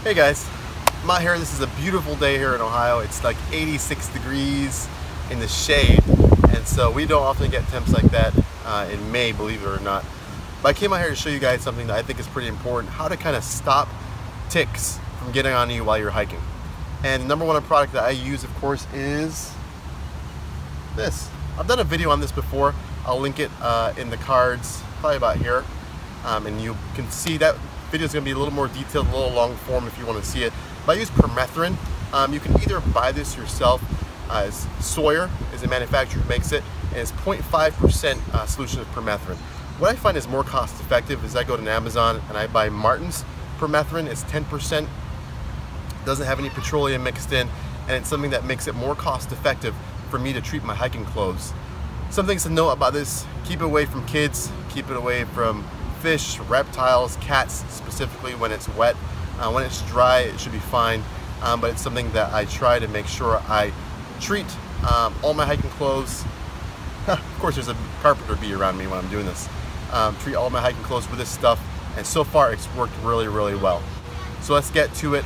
Hey guys, I'm out here. This is a beautiful day here in Ohio. It's like 86 degrees in the shade, and so we don't often get temps like that in May, believe it or not. But I came out here to show you guys something that I think is pretty important, how to kind of stop ticks from getting on you while you're hiking. And the number one product that I use, of course, is this. I've done a video on this before. I'll link it in the cards, probably about here, and you can see that video is going to be a little more detailed, a little long form if you want to see it. But I use Permethrin. You can either buy this yourself, as Sawyer is a manufacturer who makes it, and it's 0.5% solution of Permethrin. What I find is more cost effective is I go to Amazon and I buy Martin's Permethrin. It's 10%, doesn't have any petroleum mixed in, and it's something that makes it more cost effective for me to treat my hiking clothes. Some things to note about this: keep it away from kids, keep it away from fish, reptiles, cats specifically when it's wet. When it's dry, it should be fine, but it's something that I try to make sure I treat all my hiking clothes. Of course, there's a carpenter bee around me when I'm doing this. Treat all my hiking clothes with this stuff, and so far it's worked really, really well. So let's get to it.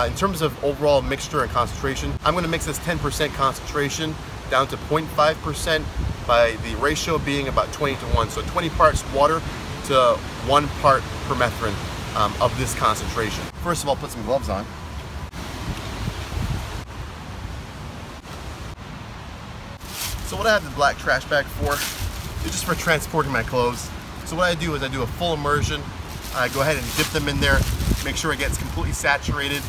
In terms of overall mixture and concentration, I'm going to mix this 10% concentration down to 0.5% by the ratio being about 20:1. So 20 parts water to 1 part Permethrin of this concentration. First of all, put some gloves on. So what I have the black trash bag for is just for transporting my clothes. So what I do is I do a full immersion. I go ahead and dip them in there, make sure it gets completely saturated,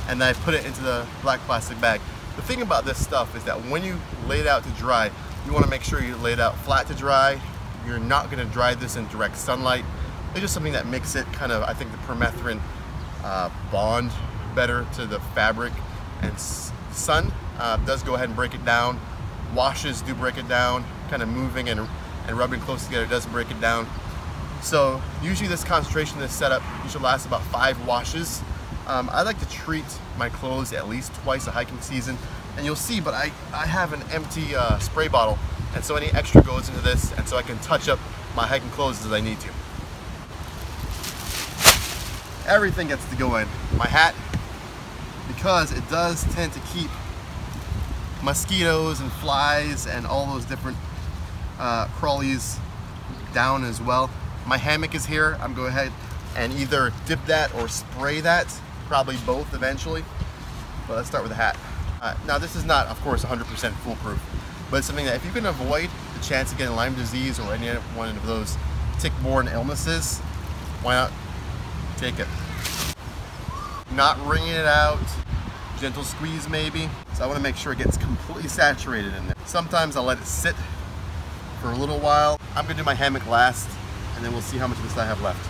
and then I put it into the black plastic bag. The thing about this stuff is that when you lay it out to dry, you want to make sure you lay it out flat to dry. You're not going to dry this in direct sunlight. It's just something that makes it kind of, I think, the Permethrin bond better to the fabric. And sun does go ahead and break it down. Washes do break it down. Kind of moving and rubbing close together does break it down. So usually this concentration, this setup, usually lasts about 5 washes. I like to treat my clothes at least twice a hiking season, and you'll see, but I have an empty spray bottle, and so any extra goes into this, and so I can touch up my hiking clothes as I need to. Everything gets to go in. My hat, because it does tend to keep mosquitoes and flies and all those different crawlies down as well. My hammock is here. I'm going to go ahead and either dip that or spray that, probably both eventually. But let's start with the hat. Now this is not, of course, 100% foolproof, but it's something that if you can avoid the chance of getting Lyme disease or any one of those tick-borne illnesses, why not take it? Not wringing it out, gentle squeeze maybe. So I want to make sure it gets completely saturated in there. Sometimes I'll let it sit for a little while. I'm going to do my hammock last, and then we'll see how much of this I have left.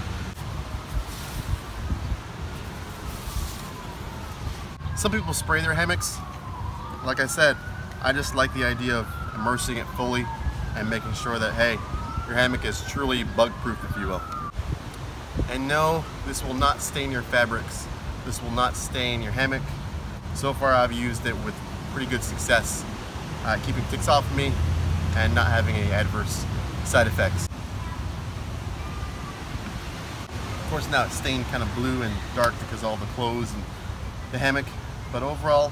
Some people spray their hammocks. Like I said, I just like the idea of immersing it fully and making sure that, hey, your hammock is truly bug-proof, if you will. And no, this will not stain your fabrics. This will not stain your hammock. So far I've used it with pretty good success, keeping ticks off of me and not having any adverse side effects. Of course now it's stained kind of blue and dark because of all the clothes and the hammock, but overall,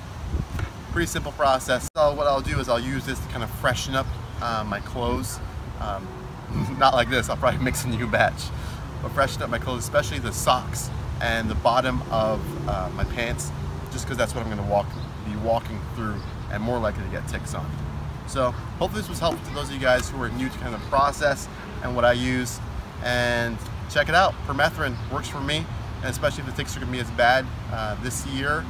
pretty simple process. So what I'll do is I'll use this to kind of freshen up my clothes. Not like this, I'll probably mix a new batch, but freshen up my clothes, especially the socks and the bottom of my pants, just because that's what I'm going to be walking through and more likely to get ticks on. So hopefully this was helpful to those of you guys who are new to kind of the process and what I use. And check it out, Permethrin works for me, and especially if the ticks are going to be as bad this year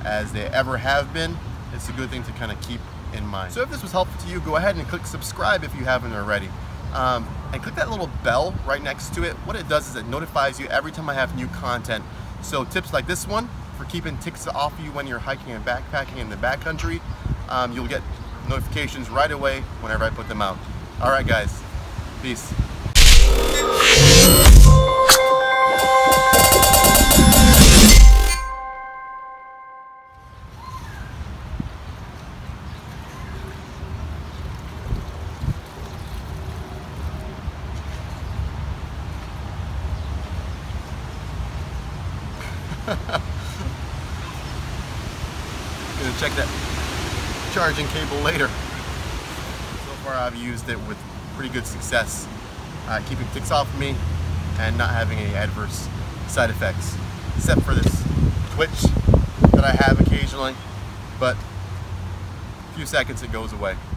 as they ever have been, it's a good thing to kind of keep in mind. So if this was helpful to you, go ahead and click subscribe if you haven't already. And click that little bell right next to it. What it does is it notifies you every time I have new content. So tips like this one for keeping ticks off you when you're hiking and backpacking in the backcountry, you'll get notifications right away whenever I put them out. All right, guys, peace. Gonna check that charging cable later. So far I've used it with pretty good success, keeping ticks off of me and not having any adverse side effects, except for this twitch that I have occasionally, but a few seconds it goes away.